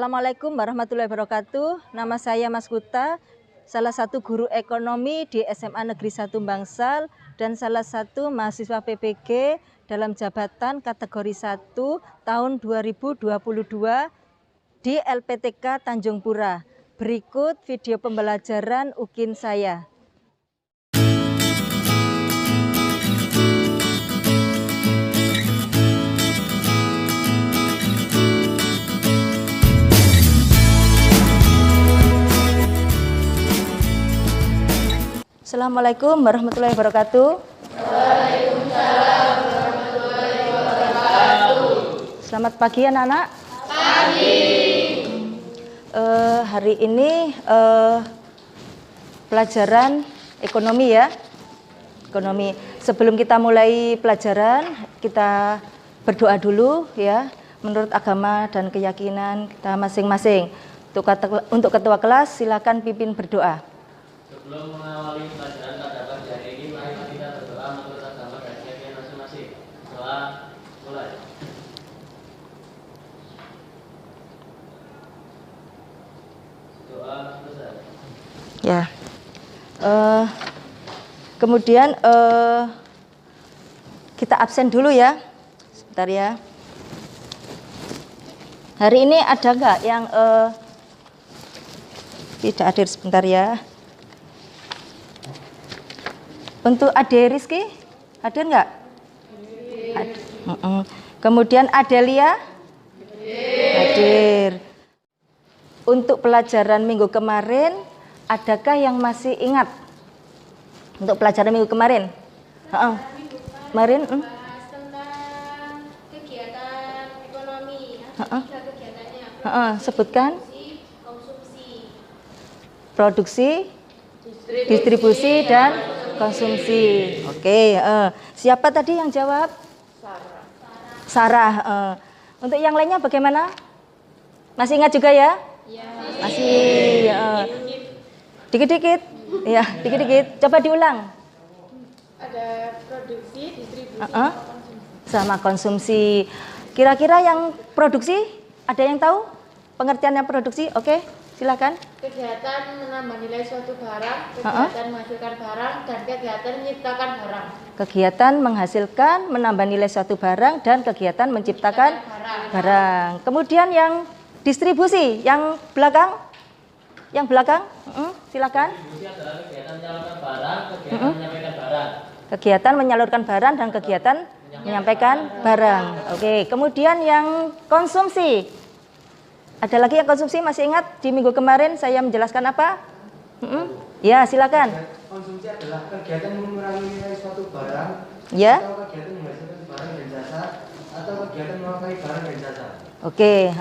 Assalamualaikum warahmatullahi wabarakatuh. Nama saya Mas Kuta, salah satu guru ekonomi di SMA Negeri 1 Bangsal dan salah satu mahasiswa PPG dalam jabatan kategori 1 tahun 2022 di LPTK Tanjung Pura. Berikut video pembelajaran UKIN saya. Assalamualaikum warahmatullahi wabarakatuh. Waalaikumsalam warahmatullahi wabarakatuh. Selamat pagi anak-anak. Pagi. Hari ini pelajaran ekonomi ya. Ekonomi. Sebelum kita mulai pelajaran, kita berdoa dulu ya. Menurut agama dan keyakinan kita masing-masing. Untuk ketua kelas silakan pimpin berdoa. Sebelum mengawali pelajaran pada pagi hari ini, mari kita berdoa menurut agama dan keyakinan masing-masing. Doa mulai. Doa selesai. Ya. Kemudian kita absen dulu ya. Sebentar ya. Hari ini ada nggak yang tidak hadir? Sebentar ya. Untuk Ade Rizky, hadir nggak? Kemudian Adelia? Hadir. Untuk pelajaran minggu kemarin, adakah yang masih ingat? Untuk pelajaran minggu kemarin? Kemarin? Bahas tentang kegiatan ekonomi. Tiga kegiatannya. Sebutkan. Konsumsi, Produksi, distribusi, dan konsumsi. Oke, siapa tadi yang jawab? Sarah. Untuk yang lainnya bagaimana? Masih ingat juga ya? Ya. Masih. Dikit-dikit. Ya, dikit-dikit. Coba diulang. Ada produksi, distribusi, Sama konsumsi. Kira-kira yang produksi, ada yang tahu pengertiannya produksi? Oke, silakan. kegiatan menambah nilai suatu barang, kegiatan menghasilkan barang, dan kegiatan menciptakan barang. Kegiatan menghasilkan, menambah nilai suatu barang, dan kegiatan menciptakan barang. Kemudian yang distribusi, yang belakang, silakan. Distribusi adalah kegiatan menyalurkan barang, kegiatan menyampaikan barang. Kegiatan menyalurkan barang dan kegiatan menyampaikan barang. Oke, kemudian yang konsumsi. Ada lagi yang konsumsi, masih ingat di minggu kemarin saya menjelaskan apa? Ya, silakan. Konsumsi adalah kegiatan mengurangi nilai suatu barang, Ya. atau kegiatan menghasilkan barang dan jasa, atau kegiatan memakai barang dan jasa. Oke,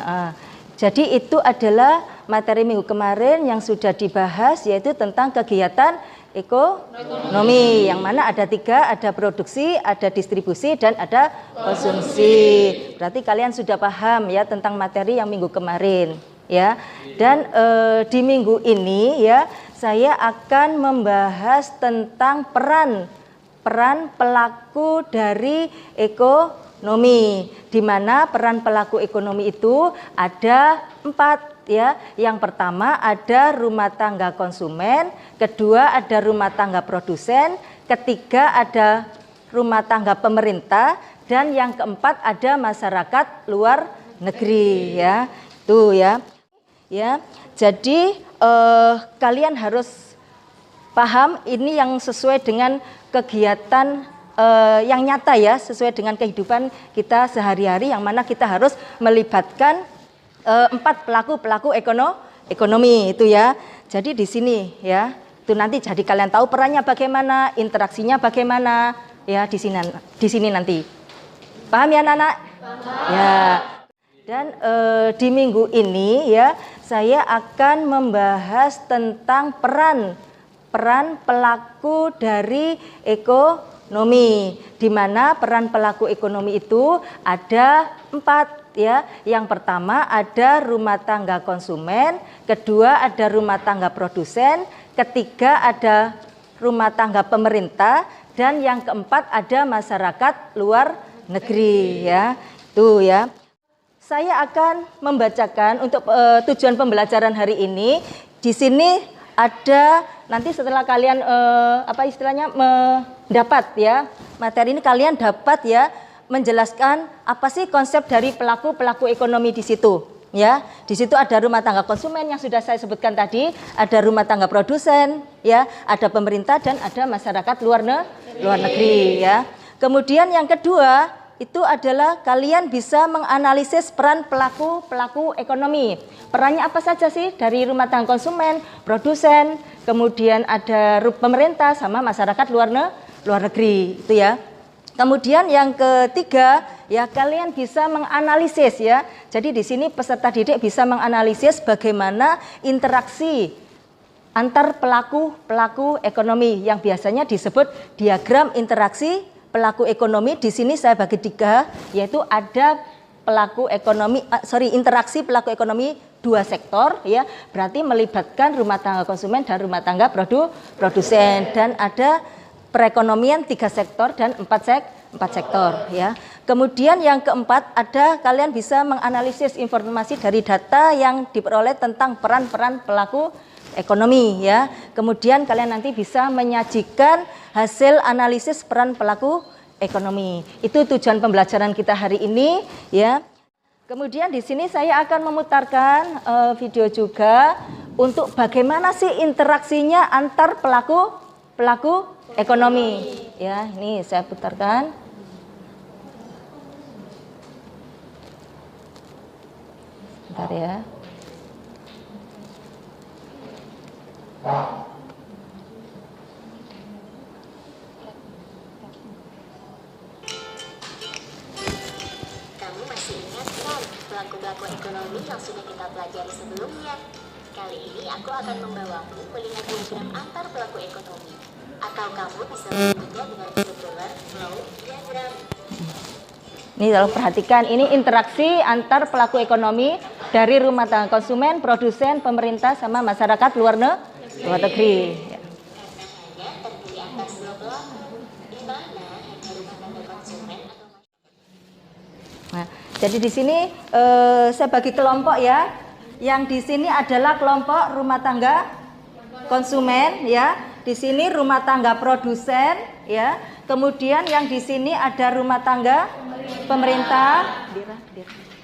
jadi itu adalah materi minggu kemarin yang sudah dibahas, yaitu tentang kegiatan ekonomi, yang mana ada 3, ada produksi, ada distribusi, dan ada konsumsi. Berarti kalian sudah paham ya tentang materi yang minggu kemarin ya. Dan di minggu ini ya saya akan membahas tentang peran pelaku dari ekonomi, di mana peran pelaku ekonomi itu ada 4 ya. Yang pertama ada rumah tangga konsumen, kedua ada rumah tangga produsen, ketiga ada rumah tangga pemerintah, dan yang keempat ada masyarakat luar negeri ya. Itu ya. Ya. Jadi kalian harus paham ini yang sesuai dengan kegiatan yang nyata ya, sesuai dengan kehidupan kita sehari-hari, yang mana kita harus melibatkan 4 pelaku ekonomi itu ya. Jadi di sini ya, itu nanti jadi kalian tahu perannya bagaimana, interaksinya bagaimana ya di sini nanti. Paham ya anak-anak? Ya. Dan di minggu ini ya saya akan membahas tentang peran pelaku dari ekonomi, di mana peran pelaku ekonomi itu ada 4 ya. Yang pertama ada rumah tangga konsumen, kedua ada rumah tangga produsen, ketiga ada rumah tangga pemerintah, dan yang keempat ada masyarakat luar negeri ya. Itu ya. saya akan membacakan untuk tujuan pembelajaran hari ini. Di sini ada nanti setelah kalian mendapat ya materi ini, kalian dapat ya menjelaskan apa sih konsep dari pelaku ekonomi di situ. Ya, di situ ada rumah tangga konsumen yang sudah saya sebutkan tadi, ada rumah tangga produsen, ya, ada pemerintah dan ada masyarakat luar negeri, ya. Kemudian yang kedua itu adalah kalian bisa menganalisis peran pelaku ekonomi. Perannya apa saja sih dari rumah tangga konsumen, produsen, kemudian ada pemerintah sama masyarakat luar negeri, itu ya. Kemudian yang ketiga, ya kalian bisa menganalisis ya. Jadi di sini peserta didik bisa menganalisis bagaimana interaksi antar pelaku ekonomi yang biasanya disebut diagram interaksi pelaku ekonomi. Di sini saya bagi 3, yaitu ada interaksi pelaku ekonomi 2 sektor ya. Berarti melibatkan rumah tangga konsumen dan rumah tangga produsen, dan ada perekonomian 3 sektor dan 4 sektor ya. Kemudian yang keempat ada kalian bisa menganalisis informasi dari data yang diperoleh tentang peran-peran pelaku ekonomi ya. Kemudian kalian nanti bisa menyajikan hasil analisis peran pelaku ekonomi. Itu tujuan pembelajaran kita hari ini ya. Kemudian di sini saya akan memutarkan video juga untuk bagaimana sih interaksinya antar pelaku ekonomi ya. Ini saya putarkan. Bentar ya. Kamu masih ingat kan pelaku ekonomi yang sudah kita pelajari sebelumnya? Kali ini aku akan membawamu melihat diagram antar pelaku ekonomi. Atau kamu bisa menyebutnya dengan circular flow diagram. Ini kalau perhatikan, ini interaksi antar pelaku ekonomi dari rumah tangga konsumen, produsen, pemerintah, sama masyarakat luar negeri. Ya. Karena hanya terdiri atas 2 pelaku, di mana hanya rumah tangga konsumen atau Nah, jadi di sini saya bagi kelompok ya. Yang di sini adalah kelompok rumah tangga konsumen ya. Di sini rumah tangga produsen ya. Kemudian yang di sini ada rumah tangga pemerintah.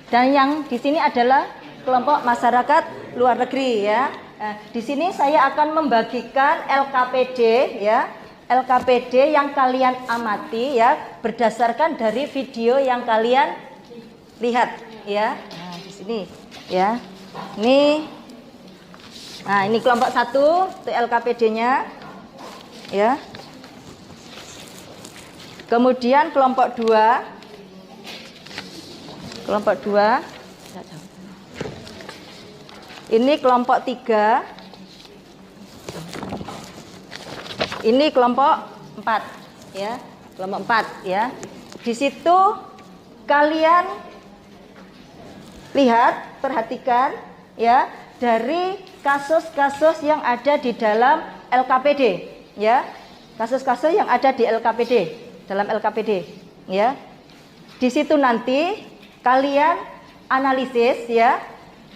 Dan yang di sini adalah kelompok masyarakat luar negeri ya. Nah, di sini saya akan membagikan LKPD ya. LKPD yang kalian amati ya berdasarkan dari video yang kalian lihat ya. Nah, di sini ya. Ini kelompok 1 itu LKPD-nya ya. Kemudian kelompok 2 ini kelompok 3, ini kelompok 4 ya, kelompok 4 ya. Di situ kalian lihat, perhatikan ya, dari kasus-kasus yang ada di dalam LKPD ya. Kasus-kasus yang ada di dalam LKPD ya. Di situ nanti kalian analisis ya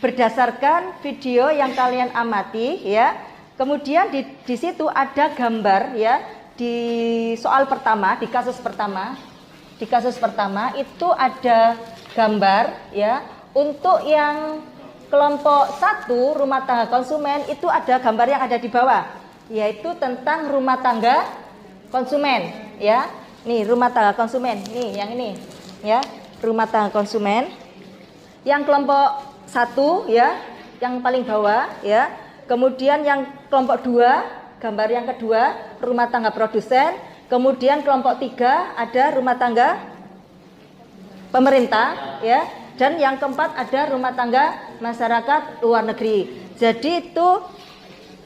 berdasarkan video yang kalian amati ya. Kemudian di situ ada gambar ya, di soal pertama, di kasus pertama. Di kasus pertama itu ada gambar ya. Untuk yang kelompok 1 rumah tangga konsumen itu ada gambar yang ada di bawah, yaitu tentang rumah tangga konsumen ya. Nih rumah tangga konsumen, nih yang ini ya, rumah tangga konsumen. Yang kelompok 1 ya, yang paling bawah ya. Kemudian yang kelompok 2, gambar yang kedua, rumah tangga produsen. Kemudian kelompok 3 ada rumah tangga pemerintah ya. Dan yang keempat ada rumah tangga masyarakat luar negeri. Jadi itu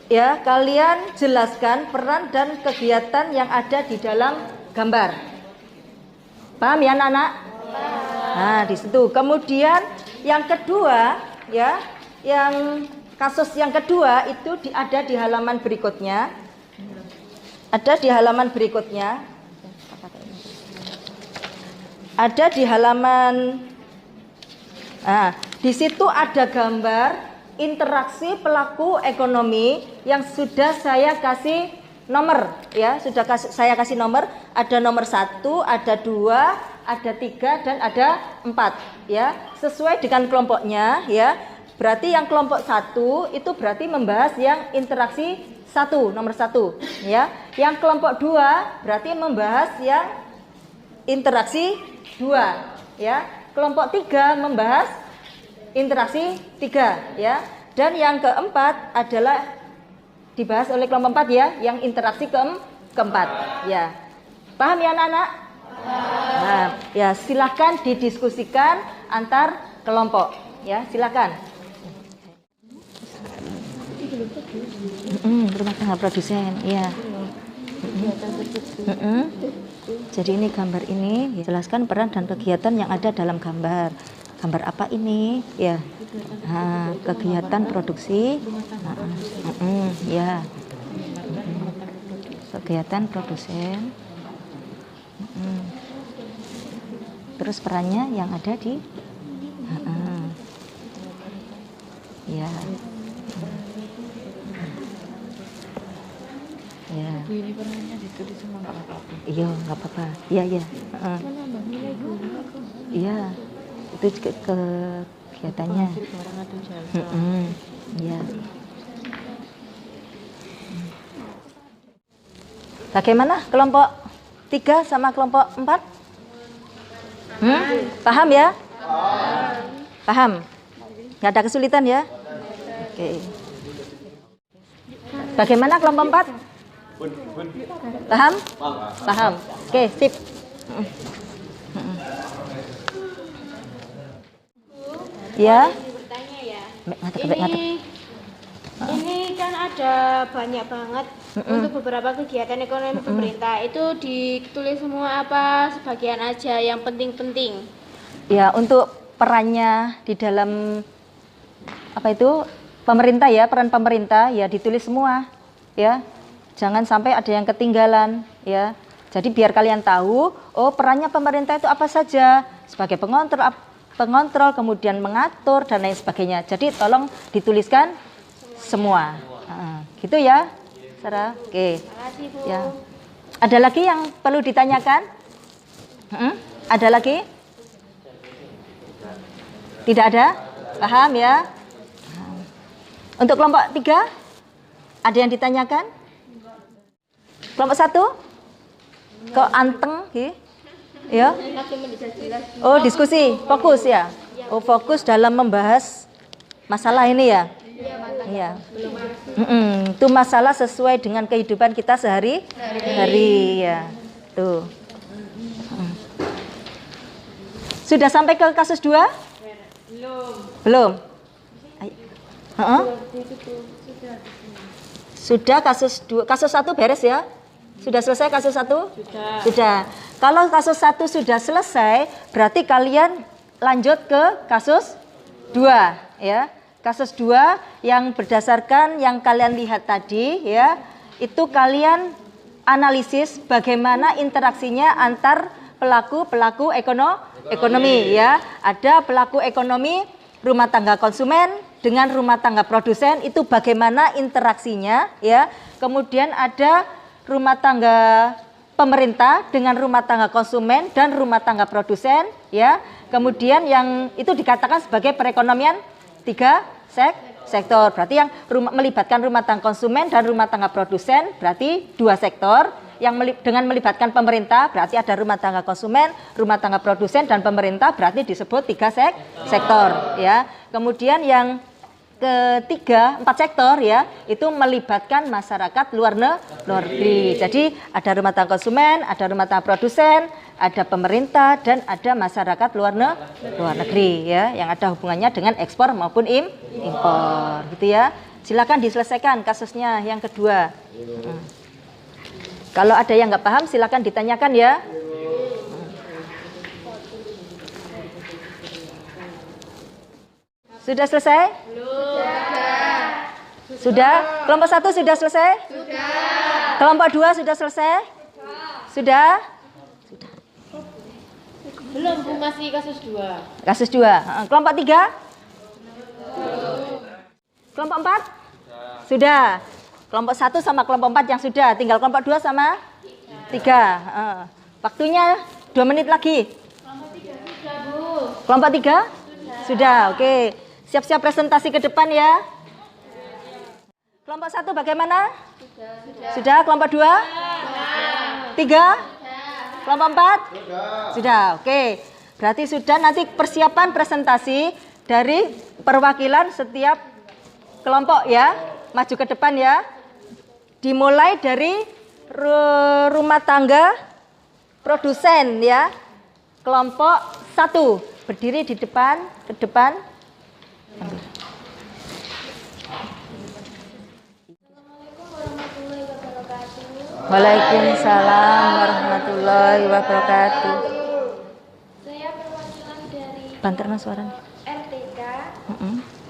ya, kalian jelaskan peran dan kegiatan yang ada di dalam gambar. Paham ya anak-anak? Nah, di situ. Kemudian yang kedua ya, yang kasus yang kedua itu ada di halaman berikutnya. Ada di halaman berikutnya. Ada di halaman Nah, di situ ada gambar interaksi pelaku ekonomi yang sudah saya kasih nomor ya, saya kasih nomor, ada nomor 1, ada 2, ada 3 dan ada 4 ya, sesuai dengan kelompoknya ya. Berarti yang kelompok 1 itu berarti membahas yang interaksi 1, nomor 1 ya. Yang kelompok 2 berarti membahas yang interaksi 2 ya. Kelompok 3 membahas interaksi 3 ya. Dan yang keempat adalah dibahas oleh kelompok 4 ya, yang interaksi keempat ya. Paham ya anak-anak? Nah, ya silakan didiskusikan antar kelompok ya, silakan. Rumah tangga produsen ya. Jadi ini gambar ini jelaskan peran dan kegiatan yang ada dalam gambar. Gambar apa ini ya? Nah, kegiatan produksi ya. Kegiatan produsen. Terus perannya yang ada di ya. Ya. Ini perannya ditulis semua nggak apa-apa. Iya, nggak apa-apa. Iya, iya. Iya. Itu kegiatannya. Iya. Bagaimana kelompok 3 sama kelompok 4? Paham ya? Paham? Nggak ada kesulitan ya? Oke. Bagaimana kelompok 4? Paham? Paham. Oke, sip. Ya. Bertanya ya. Ini kan ada banyak banget untuk beberapa kegiatan ekonomi pemerintah. Itu ditulis semua apa sebagian aja yang penting-penting? Ya, untuk perannya di dalam apa itu pemerintah ya, peran pemerintah ya ditulis semua ya. Jangan sampai ada yang ketinggalan ya. Jadi biar kalian tahu, oh perannya pemerintah itu apa saja sebagai pengontrol, kemudian mengatur dan lain sebagainya. Jadi tolong dituliskan semua. Gitu ya, Sarah. Oke. Makasih, Bu. Ya. Ada lagi yang perlu ditanyakan? Ada lagi? Tidak ada? Paham ya? Untuk kelompok 3 ada yang ditanyakan? Kelompok 1? Kok anteng? Ya? Oh, diskusi, fokus ya? Oh, fokus dalam membahas masalah ini ya? Iya. Itu masalah sesuai dengan kehidupan kita sehari-hari ya. Tuh. Sudah sampai ke kasus 2? Belum. Sudah kasus 2, kasus 1 beres ya? Sudah selesai kasus 1? Sudah. Kalau kasus 1 sudah selesai, berarti kalian lanjut ke kasus 2 ya. Kasus 2 yang berdasarkan yang kalian lihat tadi ya, itu kalian analisis bagaimana interaksinya antar pelaku ekonomi ya. Ada pelaku ekonomi rumah tangga konsumen dengan rumah tangga produsen, itu bagaimana interaksinya ya. Kemudian ada rumah tangga pemerintah dengan rumah tangga konsumen dan rumah tangga produsen ya. Kemudian yang itu dikatakan sebagai perekonomian 3 sektor. Berarti yang melibatkan rumah tangga konsumen dan rumah tangga produsen berarti 2 sektor. Yang dengan melibatkan pemerintah berarti ada rumah tangga konsumen, rumah tangga produsen dan pemerintah berarti disebut 3 sektor ya. Kemudian yang ketiga, 4 sektor ya, itu melibatkan masyarakat luar negeri. Jadi ada rumah tangga konsumen, ada rumah tangga produsen, ada pemerintah dan ada masyarakat luar negeri ya, yang ada hubungannya dengan ekspor maupun impor gitu ya. Silakan diselesaikan kasusnya yang kedua. Kalau ada yang nggak paham silakan ditanyakan ya. Sudah selesai? Sudah? Kelompok 1 sudah selesai? Sudah. Kelompok 2 sudah selesai? Sudah? Sudah. Belum, Bu, masih kasus 2. Kasus 2. Kelompok 3? Kelompok 4? Sudah. Kelompok 1 sama kelompok 4 yang sudah. Tinggal kelompok 2 sama 3. Waktunya 2 menit lagi. Kelompok 3 sudah, Bu. Kelompok 3? Sudah, oke. Siap-siap presentasi ke depan ya. Kelompok 1 bagaimana? Sudah. Kelompok 2? 3? Kelompok 4? Sudah, oke. Berarti sudah, nanti persiapan presentasi dari perwakilan setiap kelompok ya. Maju ke depan ya. Dimulai dari rumah tangga produsen ya. Kelompok 1 berdiri di depan, ke depan. Waalaikumsalam warahmatullahi wabarakatuh. Saya perwakilan dari Banterna suaranya. RTK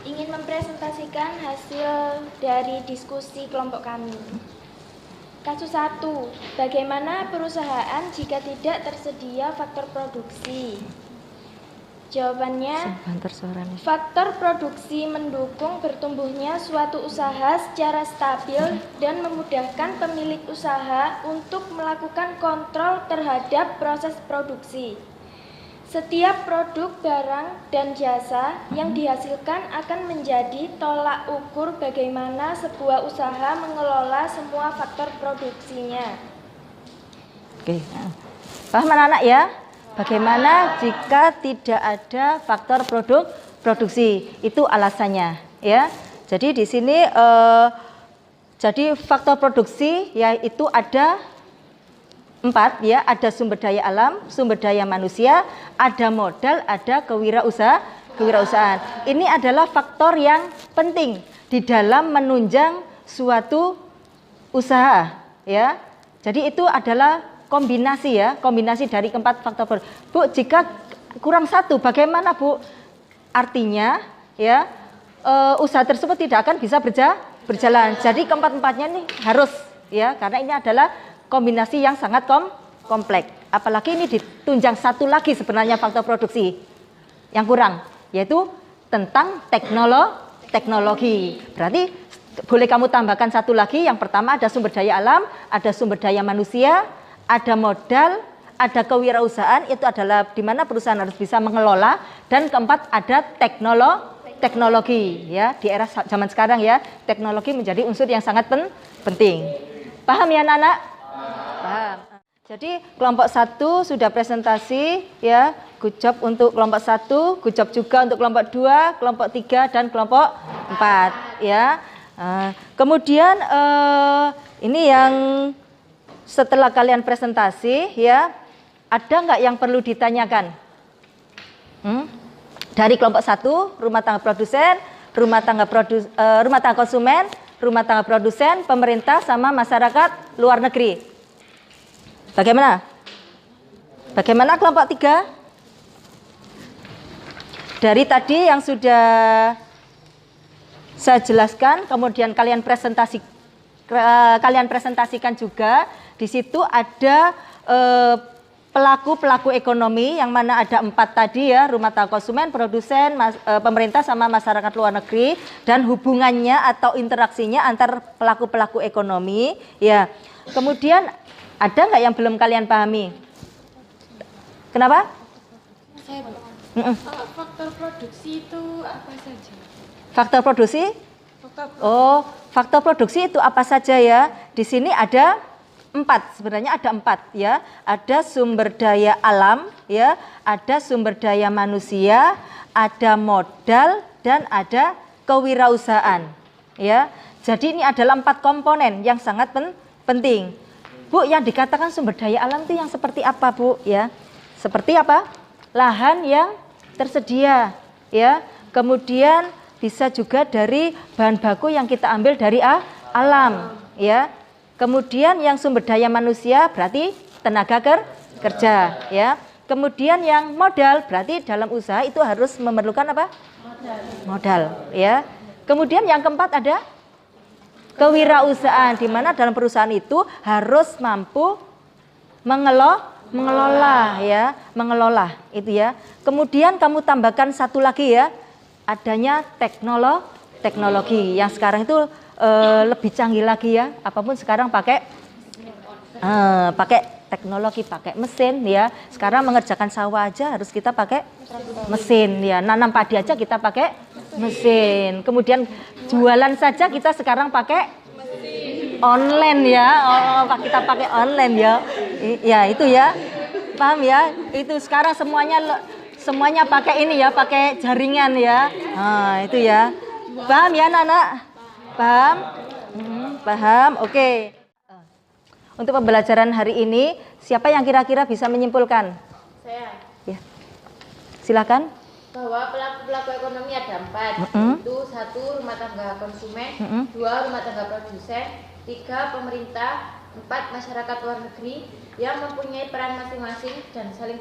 ingin mempresentasikan hasil dari diskusi kelompok kami. Kasus 1, bagaimana perusahaan jika tidak tersedia faktor produksi? Jawabannya, Banter suaranya. faktor produksi mendukung bertumbuhnya suatu usaha secara stabil dan memudahkan pemilik usaha untuk melakukan kontrol terhadap proses produksi. Setiap produk, barang, dan jasa yang dihasilkan akan menjadi tolak ukur bagaimana sebuah usaha mengelola semua faktor produksinya. Oke. Paham anak-anak ya? Bagaimana jika tidak ada faktor produksi? Itu alasannya ya. Jadi di sini jadi faktor produksi yaitu ada 4 ya, ada sumber daya alam, sumber daya manusia, ada modal, ada kewirausahaan. Ini adalah faktor yang penting di dalam menunjang suatu usaha ya. Jadi itu adalah kombinasi ya, kombinasi dari 4 faktor. Bu, jika kurang 1 bagaimana Bu? Artinya ya usaha tersebut tidak akan bisa berjalan. Jadi keempat-empatnya nih harus ya, karena ini adalah kombinasi yang sangat kompleks. Apalagi ini ditunjang 1 lagi sebenarnya faktor produksi yang kurang, yaitu tentang teknologi. Berarti boleh kamu tambahkan 1 lagi. Yang pertama ada sumber daya alam, ada sumber daya manusia, ada modal, ada kewirausahaan, itu adalah di mana perusahaan harus bisa mengelola, dan keempat ada teknologi ya. Di era zaman sekarang ya, teknologi menjadi unsur yang sangat penting. Paham ya anak-anak? Paham. Jadi kelompok 1 sudah presentasi ya, good job untuk kelompok 1, good job juga untuk kelompok 2, kelompok 3 dan kelompok 4 ya. Kemudian ini yang setelah kalian presentasi ya, ada nggak yang perlu ditanyakan? Dari kelompok 1, rumah tangga produsen, rumah tangga konsumen, rumah tangga produsen, pemerintah sama masyarakat luar negeri. Bagaimana? Bagaimana kelompok 3? Dari tadi yang sudah saya jelaskan, kemudian kalian presentasikan juga. Di situ ada pelaku ekonomi yang mana ada 4 tadi ya, rumah tangga konsumen, produsen, pemerintah sama masyarakat luar negeri, dan hubungannya atau interaksinya antar pelaku ekonomi ya. Kemudian ada nggak yang belum kalian pahami? Kenapa? Faktor produksi itu apa saja? Faktor produksi? Oh, faktor produksi itu apa saja ya? Di sini ada 4, sebenarnya ada 4 ya. Ada sumber daya alam ya, ada sumber daya manusia, ada modal, dan ada kewirausahaan ya. Jadi ini adalah 4 komponen yang sangat penting. Bu, yang dikatakan sumber daya alam itu yang seperti apa Bu ya? Seperti apa? Lahan yang tersedia ya. Kemudian bisa juga dari bahan baku yang kita ambil dari alam ya. Kemudian yang sumber daya manusia berarti tenaga kerja ya. Kemudian yang modal berarti dalam usaha itu harus memerlukan apa? Modal ya. Kemudian yang keempat ada kewirausahaan, di mana dalam perusahaan itu harus mampu mengelola ya, mengelola itu ya. Kemudian kamu tambahkan satu lagi ya, adanya teknologi yang sekarang itu lebih canggih lagi ya. Apapun sekarang pakai teknologi, pakai mesin ya. Sekarang mengerjakan sawah aja harus kita pakai mesin ya. Nanam padi aja kita pakai mesin. Kemudian jualan saja kita sekarang pakai online ya. Kita pakai online ya. Ya itu ya. Paham ya? Itu sekarang semuanya pakai ini ya, pakai jaringan ya. Nah, itu ya. Paham ya, anak-anak? Paham? Paham? Oke. Untuk pembelajaran hari ini, siapa yang kira-kira bisa menyimpulkan? Saya. Ya. Silakan. Bahwa pelaku ekonomi ada 4, yaitu 1 rumah tangga konsumen, 2 rumah tangga produsen, 3 pemerintah, 4 masyarakat luar negeri yang mempunyai peran masing-masing dan saling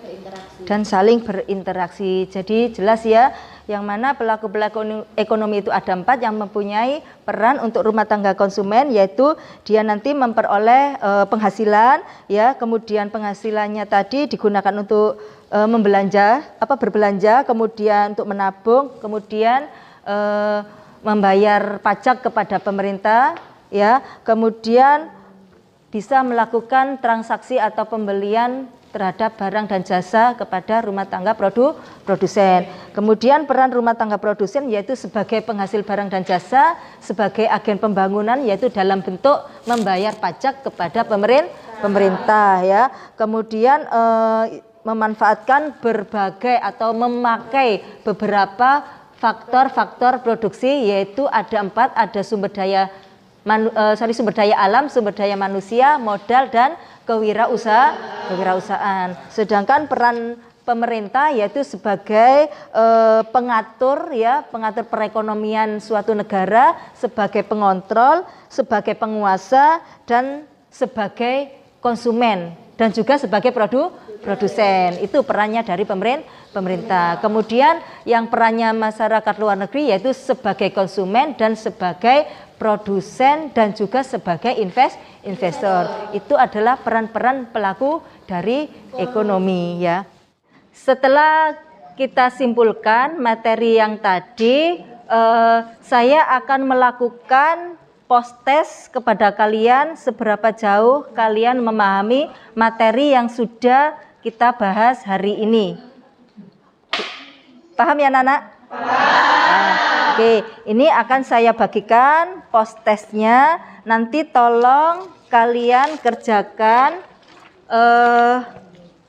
berinteraksi. Jadi jelas ya, yang mana pelaku-pelaku ekonomi itu ada 4 yang mempunyai peran untuk rumah tangga konsumen, yaitu dia nanti memperoleh penghasilan ya, kemudian penghasilannya tadi digunakan untuk berbelanja, kemudian untuk menabung, kemudian membayar pajak kepada pemerintah ya, kemudian bisa melakukan transaksi atau pembelian terhadap barang dan jasa kepada rumah tangga produsen. Kemudian peran rumah tangga produsen yaitu sebagai penghasil barang dan jasa, sebagai agen pembangunan yaitu dalam bentuk membayar pajak kepada pemerintah ya. Kemudian memanfaatkan berbagai atau memakai beberapa faktor-faktor produksi, yaitu ada 4, ada sumber daya alam, sumber daya manusia, modal, dan kewirausahaan. Sedangkan peran pemerintah yaitu sebagai pengatur perekonomian suatu negara, sebagai pengontrol, sebagai penguasa, dan sebagai konsumen, dan juga sebagai produsen. Itu perannya dari pemerintah. Kemudian yang perannya masyarakat luar negeri yaitu sebagai konsumen dan sebagai produsen dan juga sebagai investor. Itu adalah peran-peran pelaku dari ekonomi ya. Setelah kita simpulkan materi yang tadi, saya akan melakukan post-test kepada kalian seberapa jauh kalian memahami materi yang sudah kita bahas hari ini. Paham ya, anak-anak? Oke, ini akan saya bagikan post-testnya. Nanti tolong kalian kerjakan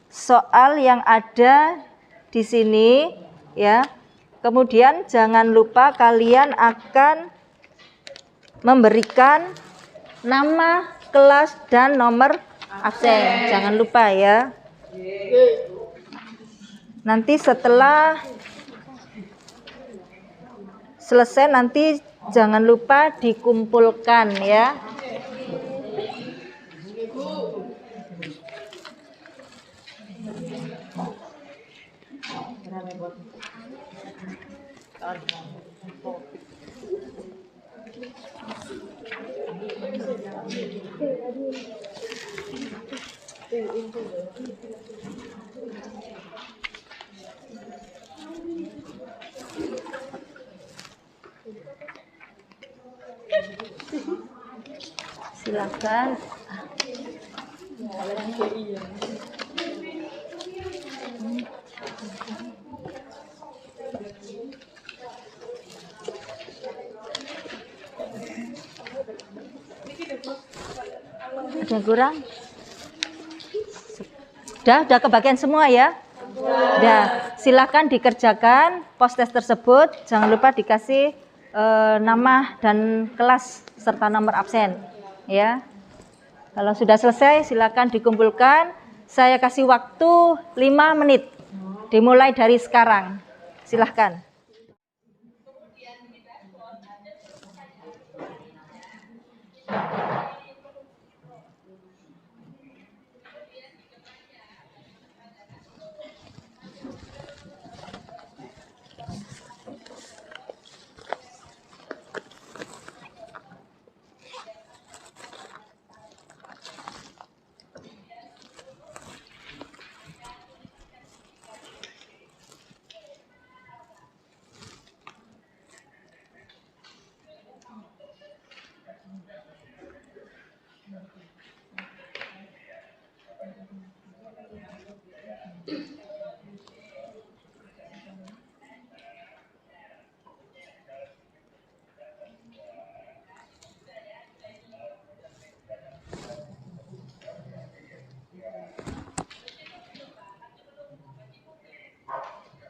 soal yang ada di sini ya. Kemudian jangan lupa kalian akan memberikan nama, kelas, dan nomor absen. Jangan lupa ya. Nanti setelah selesai nanti jangan lupa dikumpulkan ya. Silakan. Ada yang kurang? Udah kebagian semua ya? Udah, silakan dikerjakan post-test tersebut. Jangan lupa dikasih nama dan kelas serta nomor absen ya. Kalau sudah selesai silakan dikumpulkan. Saya kasih waktu 5 menit dimulai dari sekarang. Silahkan.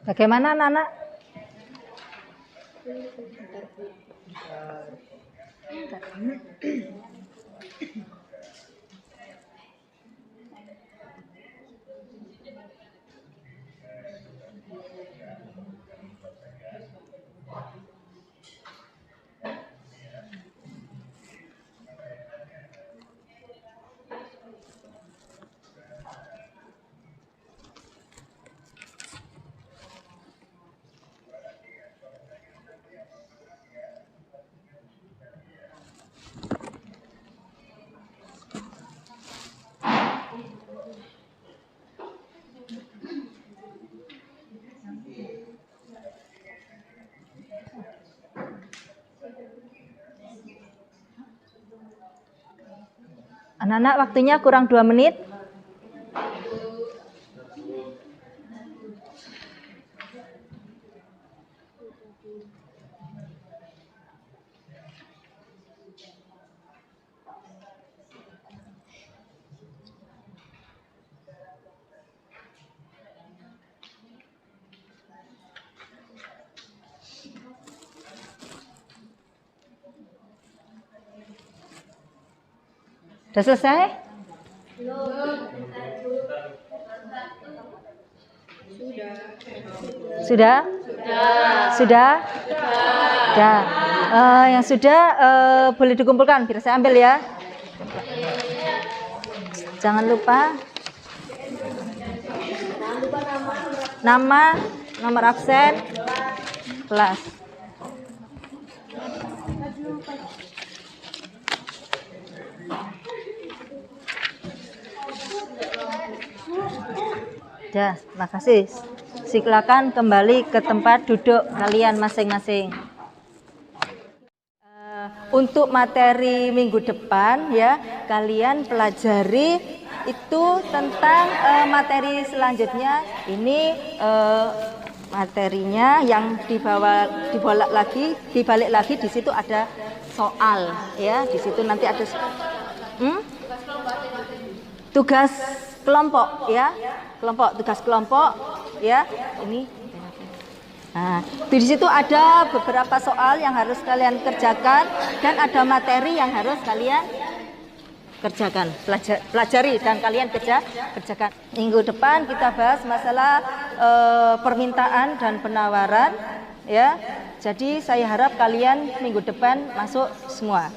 Bagaimana anak-anak? Anak-anak, waktunya kurang 2 menit. Sudah selesai? Sudah? Sudah? Sudah. Yang sudah boleh dikumpulkan, biar saya ambil ya. Jangan lupa nama, nomor absen, kelas. Ya, terima kasih. Silakan kembali ke tempat duduk kalian masing-masing. Untuk materi minggu depan ya, kalian pelajari itu tentang materi selanjutnya. Ini materinya yang dibalik lagi di situ ada soal ya. Di situ nanti ada tugas kelompok ya. Tugas kelompok ya. Ini nah, di situ ada beberapa soal yang harus kalian kerjakan dan ada materi yang harus kalian kerjakan, pelajari dan kalian kerjakan. Minggu depan kita bahas masalah permintaan dan penawaran ya. Jadi saya harap kalian minggu depan masuk semua.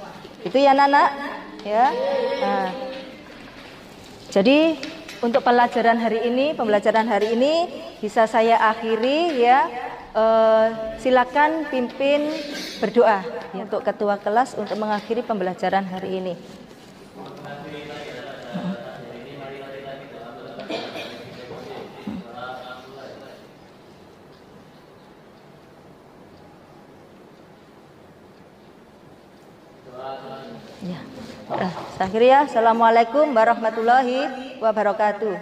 Itu ya anak-anak ya. Nah, jadi untuk pembelajaran hari ini bisa saya akhiri ya. Silakan pimpin berdoa ya, untuk ketua kelas untuk mengakhiri pembelajaran hari ini. Ya. Saya akhiri ya. Assalamualaikum warahmatullahi wabarakatuh.